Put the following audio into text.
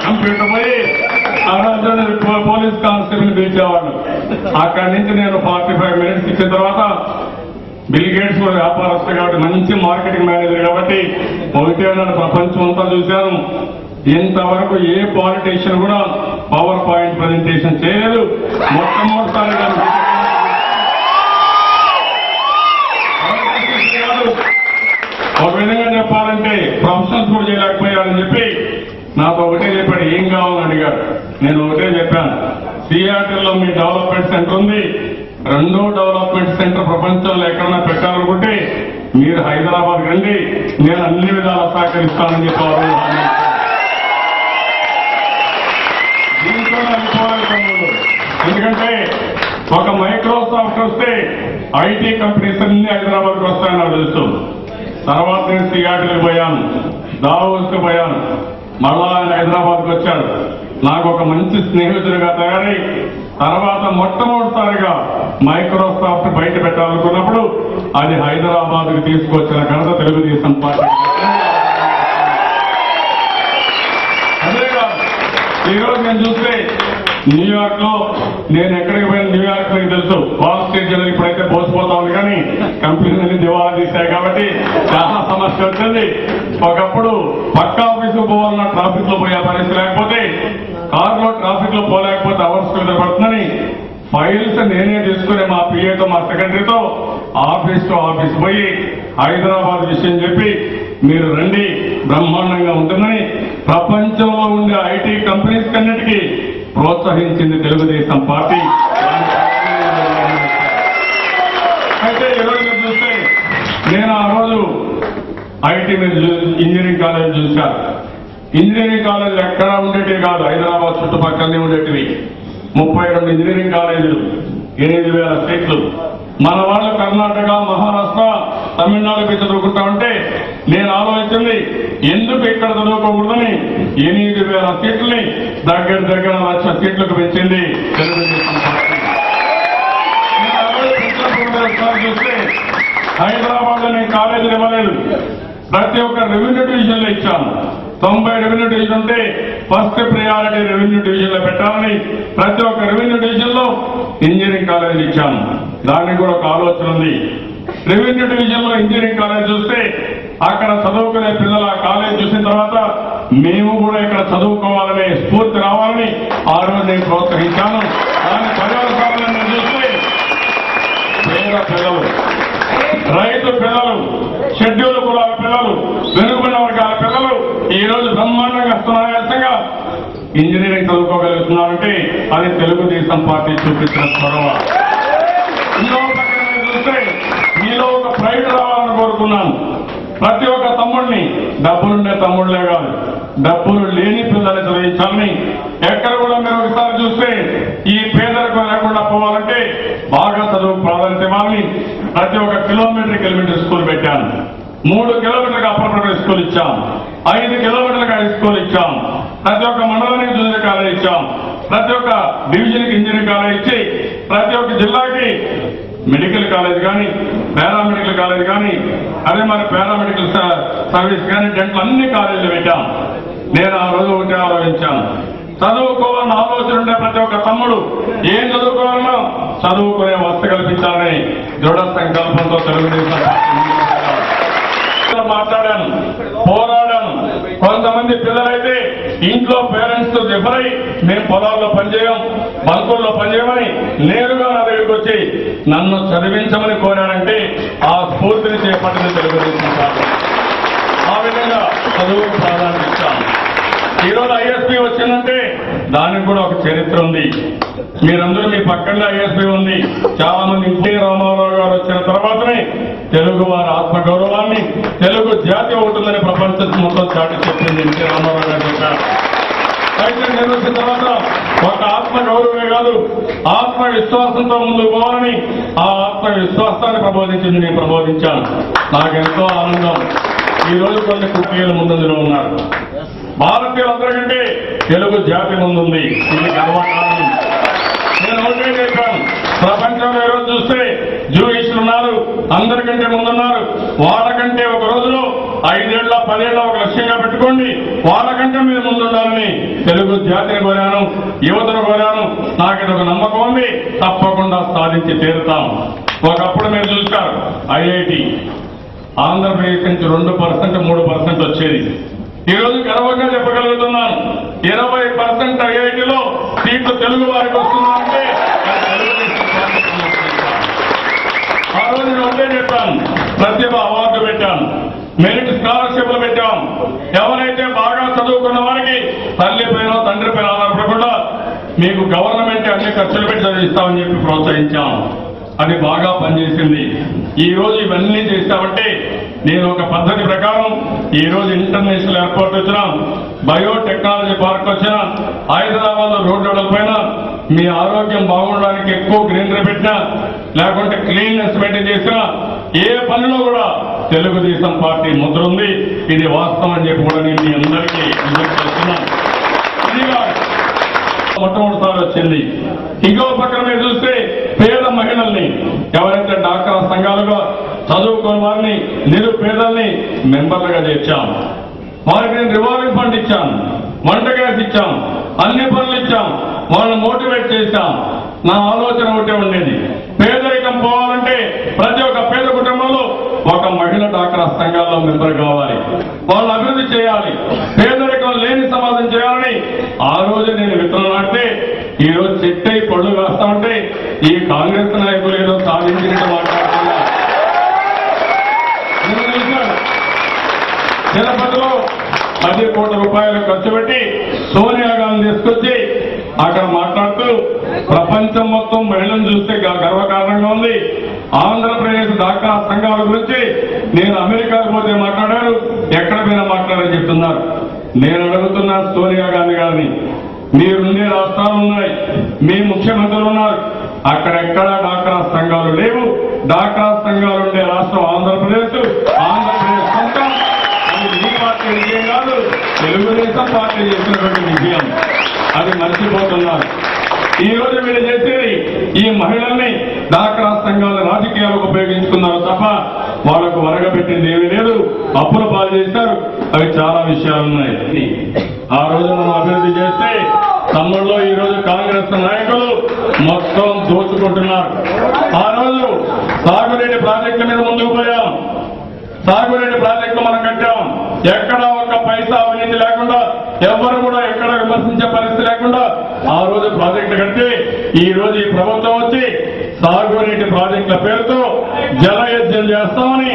Computer పోయి police constable పిలిచేవాడు. అక్కడి నుంచి నేను 45 minutes ఇచ్చిన తర్వాత బిల్ గేట్స్ కూడా వ్యాపారస్తు కాబట్టి మంచి మార్కెటింగ్ మేనేజర్ కాబట్టి ఒకటే నన్ను ప్రపంచం అంతా చూశాను. ఇంతవరకు ఏ పాలిటీషియన్ కూడా పవర్ పాయింట్ ప్రజెంటేషన్ చేయలేదు. మొట్టమొదటిసారిగా ఒక విధంగా చెప్పాలంటే ప్రొఫెషనల్స్ కూడా చేయలేకపోయారని చెప్పి నాకు ఒకటే చెప్పాడు, ఏం కావాలని అడిగాడు. నేను ఒకటే చెప్పాను, సియాటిల్లో మీ డెవలప్మెంట్ సెంటర్ ఉంది, 2వ డెవలప్మెంట్ సెంటర్ ప్రపంచంలో ఎక్కడన్నా పెట్టాలనుకుంటే మీరు హైదరాబాద్ రండి, నేను అన్ని విధాలా సహకరిస్తానని చెప్పారు. దీంతో అనుకోవాలి. ఎందుకంటే ఒక మైక్రోసాఫ్ట్ వస్తే ఐటీ కంపెనీస్ అన్ని హైదరాబాద్కి వస్తాయని నాకు తెలుసు. తర్వాత నేను సియాటిల్కి పోయాను, దావోస్కి పోయాను, మళ్ళా ఆయన హైదరాబాద్కి వచ్చాడు. నాకు ఒక మంచి స్నేహితుడిగా తయారై తర్వాత మొట్టమొదటిసారిగా మైక్రోసాఫ్ట్ బయట పెట్టాలనుకున్నప్పుడు అది హైదరాబాద్కి తీసుకొచ్చిన ఘనత తెలుగుదేశం పార్టీ. అదేగా ఈరోజు నేను చూస్తే న్యూయార్క్ లో నేను ఎక్కడికి పోయిన న్యూయార్క్ మీకు తెలుసు, వాల్ స్ట్రీట్ జనరల్ ఇప్పుడైతే పోసిపోతా ఉంది కానీ కంపెనీలన్నీ దివాలా తీశాయి కాబట్టి చాలా సమస్య వచ్చింది. ఒకప్పుడు పక్క ఆఫీసుకు పోవాలన్న ట్రాఫిక్ లో పోయే పరిస్థితి లేకపోతే కారులో ట్రాఫిక్ లో పోలేకపోతే అవర్స్ పడుతుందని ఫైల్స్ నేనే తీసుకుని మా పిఏతో మా సెక్రటరీతో ఆఫీస్ టు ఆఫీస్ పోయి హైదరాబాద్ విషయం చెప్పి మీరు రండి బ్రహ్మాండంగా ఉంటుందని ప్రపంచంలో ఉండే ఐటీ కంపెనీస్ కన్నిటికీ ప్రోత్సహించింది తెలుగుదేశం పార్టీ. అయితే ఈరోజు చూస్తే నేను ఆ రోజు ఐటీ ఇంజనీరింగ్ కాలేజ్ చూశాను. ఇంజనీరింగ్ కాలేజీలు ఎక్కడా ఉండేటివి కాదు, హైదరాబాద్ చుట్టుపక్కలనే ఉండేటివి. 32 ఇంజనీరింగ్ కాలేజీలు, 8,000 సీట్లు. మన వాళ్ళు కర్ణాటక, మహారాష్ట్ర, తమిళనాడుకి చదువుకుంటా ఉంటే నేను ఆలోచించింది ఎందుకు ఇక్కడ చదువుకోకూడదని 8,000 సీట్లని దగ్గర 1,00,000 సీట్లకు పెంచింది తెలుగుదేశం పార్టీ. చూస్తే హైదరాబాద్ లో నేను కాలేజీలు ఇవ్వలేదు, ప్రతి ఒక్క రెవెన్యూ డివిజన్ లో ఇచ్చాను. 90 రెవెన్యూ డివిజన్ ఉంటే ఫస్ట్ ప్రయారిటీ రెవెన్యూ డివిజన్ లో పెట్టాలని ప్రతి ఒక్క రెవెన్యూ డివిజన్ లో ఇంజనీరింగ్ కాలేజీలు ఇచ్చాను. దానికి కూడా ఒక ఆలోచన ఉంది. రెవెన్యూ డివిజన్ లో ఇంజనీరింగ్ కాలేజ్ చూస్తే అక్కడ చదువుకునే పిల్లల కాలేజ్ చూసిన తర్వాత మేము కూడా ఇక్కడ చదువుకోవాలనే స్ఫూర్తి రావాలని ఆ రోజు నేను ప్రోత్సహించాను. దాని పర్యవసానాన్ని చూస్తే పేద పిల్లలు, రైతు పిల్లలు, షెడ్యూల్ కులాల పిల్లలు, వెనుకబడిన వర్గాల పిల్లలు ఈ రోజు బ్రహ్మాండంగా సునాయాసంగా ఇంజనీరింగ్ చదువుకోగలుగుతున్నారంటే అది తెలుగుదేశం పార్టీ చూపించిన చొరవ. ఇంకో పక్కన చూస్తే మీలో ఒక ప్రైడ్ రావాలని కోరుకున్నాను. ప్రతి ఒక్క తమ్ముడిని, డబ్బులుండే తమ్ముళ్లే కాదు, డబ్బులు లేని పిల్లల్ని చదివించాలని ఎక్కడ కూడా మీరు ఒకసారి చూస్తే ఈ పేదరికం లేకుండా పోవాలంటే బాగా చదువు ప్రాధాన్యత ఇవ్వాలని ప్రతి ఒక్క కిలోమీటర్కి ఎలిమెంటరీ స్కూల్ పెట్టాను. 3 కిలోమీటర్లకు అప్పర్ ప్రైమరీ స్కూల్ ఇచ్చాం, 5 కిలోమీటర్లకు హై స్కూల్ ఇచ్చాం, ప్రతి ఒక్క మండలానికి జూనియర్ కాలేజ్ ఇచ్చాం, ప్రతి ఒక్క డివిజన్కి ఇంజనీరింగ్ కాలేజ్ ఇచ్చి ప్రతి ఒక్క జిల్లాకి మెడికల్ కాలేజ్ కానీ, పారామెడికల్ కాలేజ్ కానీ, అదే మరి పారామెడికల్ సర్వీస్ కానీ, డెంటల్ అన్ని కాలేజీలు పెట్టాం. నేను ఆ రోజు ఒకటే ఆలోచించాను, చదువుకోవాలన్న ఆలోచన ఉండే ప్రతి ఒక్క తమ్ముడు ఏం చదువుకోవాలన్నా చదువుకునే వసతి కల్పించాలని దృఢ సంకల్పంతో తెలుగుదేశం మాట్లాడాను, పోరాడాను. కొంతమంది పిల్లలైతే ఇంట్లో పేరెంట్స్ తో డిఫరై మేము పొలాల్లో పనిచేయం, బంకుల్లో పనిచేయమని నేరుగా నా దగ్గరికి వచ్చి నన్ను చదివించమని కోరానంటే ఆ స్ఫూర్తిని చేపట్టింది తెలుగుదేశం పార్టీ. ఆ విధంగా చదువు ప్రాధాన్యత ఇచ్చాను. ఈరోజు ఐఎస్పీ వచ్చిందంటే దానికి కూడా ఒక చరిత్ర ఉంది. మీరందరూ మీ పక్కనే ఐఎస్పీ ఉంది. చాలా మంది ఎన్టీ రామారావు గారు వచ్చిన తర్వాతనే తెలుగు వారి ఆత్మగౌరవాన్ని, తెలుగు జాతి ఉంటుందని ప్రపంచం మొత్తం చాటి చెప్పింది ఎన్టీ రామారావు గారు చెప్పారు. అయితే నేను వచ్చిన తర్వాత ఒక ఆత్మగౌరవమే కాదు, ఆత్మవిశ్వాసంతో ముందుకు పోవాలని ఆ ఆత్మవిశ్వాసాన్ని ప్రబోధించింది, నేను ప్రబోధించాను. నాకెంతో ఆనందం. ఈ రోజు కొన్ని కుక్కీలు ముందంజలో ఉన్నారు. భారతీయులందరికంటే తెలుగు జాతి ముందుంది, ఇది గర్వకారణం. నేను ఒకటే చెప్పాను, ప్రపంచంలో ఈరోజు చూస్తే జూయిస్టులు ఉన్నారు, అందరికంటే ముందున్నారు. వాళ్ళకంటే ఒక రోజులో 5 ఏళ్ల 10 ఏళ్ల ఒక లక్ష్యంగా పెట్టుకోండి, వాళ్ళకంటే మీరు ముందుండాలని తెలుగు జాతిని కోరాను, యువతను కోరాను. నాకు ఒక నమ్మకం ఉంది, తప్పకుండా సాధించి తీరుతాం. ఒకప్పుడు మీరు చూశారు ఐఐటి ఆంధ్రప్రదేశ్ నుంచి 2% 3% వచ్చేది. ఈ రోజు గర్వంగా చెప్పగలుగుతున్నాను, 20% ఐఐటిలో సీట్లు తెలుగు వారికి వస్తున్నారంటే ఆ రోజు నేను ఒకటే చెప్పాను, ప్రతిభ అవార్డు పెట్టాను, మెరిట్ స్కాలర్షిప్లు పెట్టాం. ఎవరైతే బాగా చదువుకున్న వారికి తల్లి పైన తండ్రి పైన ఆధారపడకుండా మీకు గవర్నమెంట్ అన్ని ఖర్చులు పెట్టి చదివిస్తామని చెప్పి ప్రోత్సహించాం. అది బాగా పనిచేసింది. ఈ రోజు ఇవన్నీ చేస్తామంటే నేను ఒక పద్ధతి ప్రకారం ఈ రోజు ఇంటర్నేషనల్ ఎయిర్పోర్ట్ వచ్చినా, బయోటెక్నాలజీ పార్క్ వచ్చినా, హైదరాబాద్ రోడ్డు పైన మీ ఆరోగ్యం బాగుండడానికి ఎక్కువ గ్రీనరీ పెట్టినా, లేకుంటే క్లీన్నెస్ మెయింటైన్ చేసినా, ఏ పనిలో కూడా తెలుగుదేశం పార్టీ ముద్ర ఉంది. ఇది వాస్తవం అని చెప్పి కూడా నేను మీ అందరికీ చేస్తున్నాను. ఇదిగా మొట్టమొదటిసారి వచ్చింది. ఇంకో పక్కన మీరు చూస్తే పేద మహిళల్ని, ఎవరైతే డాక్టర్ సంఘాలుగా చదువుకున్న వారిని, నిరుపేదల్ని మెంబర్లుగా చేర్చాం. వారికి నేను రివాల్వింగ్ ఫండ్ ఇచ్చాను, వంట గ్యాస్ ఇచ్చాం, అన్ని పనులు ఇచ్చాం, వాళ్ళని మోటివేట్ చేశాం. నా ఆలోచన ఒకటే ఉండేది, పేదరికం పోవాలంటే ప్రతి ఒక్క పేద కుటుంబంలో ఒక మహిళ డాక్టర్ సంఘాల్లో మెంబర్ కావాలి, వాళ్ళు అభివృద్ధి చేయాలి, పేదరికం లేని సమాజం చేయాలని ఆ రోజు నేను విత్తనం నాటితే ఈ రోజు చెట్టై పళ్ళు వేస్తా ఉంటే ఈ కాంగ్రెస్ నాయకులు ఏదో సాధించినట్టు మాట్లాడుతున్నారు. తిరుపతిలో 10 కోట్ల రూపాయలు ఖర్చు పెట్టి సోనియా గాంధీ తీసుకొచ్చి అక్కడ మాట్లాడుతూ ప్రపంచం మొత్తం మహిళలను చూస్తే గర్వకారణంగా ఉంది. ఆంధ్రప్రదేశ్ డాక్టర్ సంఘాల గురించి నేను అమెరికాకు పోతే మాట్లాడారు, ఎక్కడ పోయినా మాట్లాడని చెప్తున్నారు. నేను అడుగుతున్నా సోనియా గాంధీ గారిని, మీరుండే రాష్ట్రాలు ఉన్నాయి, మీ ముఖ్యమంత్రులు ఉన్నారు, అక్కడెక్కడా డాక్టర్ సంఘాలు లేవు. డాక్టర్ సంఘాలు ఉండే రాష్ట్రం ఆంధ్రప్రదేశ్. ఆంధ్రప్రదేశ్ సొంతం. అది మీ పార్టీ విజయం కాదు, తెలుగుదేశం పార్టీ చేసినటువంటి విజయం. అది మర్చిపోతున్నారు. ఈ రోజు మీరు చేసేది ఈ మహిళల్ని డాక్టర్ సంఘాల రాజకీయాలకు ఉపయోగించుకున్నారు తప్ప వాళ్లకు వరగబెట్టింది ఏమీ లేదు. అప్పుల పాలు చేశారు. అవి చాలా విషయాలున్నాయి. ఆ రోజు మనం అభివృద్ధి చేస్తే తమ్ముళ్ళు ఈ రోజు కాంగ్రెస్ నాయకులు మొత్తం దోచుకుంటున్నారు. ఆ రోజు సాగునీటి ప్రాజెక్టుల మీద ముందుకు పోయాం. సాగునీటి ప్రాజెక్టులు మనం కట్టాం. ఎక్కడా ఒక్క పైసా అవినీతి లేకుండా, ఎవరు కూడా ఎక్కడ విమర్శించే పరిస్థితి లేకుండా ఆ రోజు ప్రాజెక్టు కడితే ఈ రోజు ఈ ప్రభుత్వం వచ్చి సాగునీటి ప్రాజెక్టుల పేరుతో జలయజ్ఞం చేస్తామని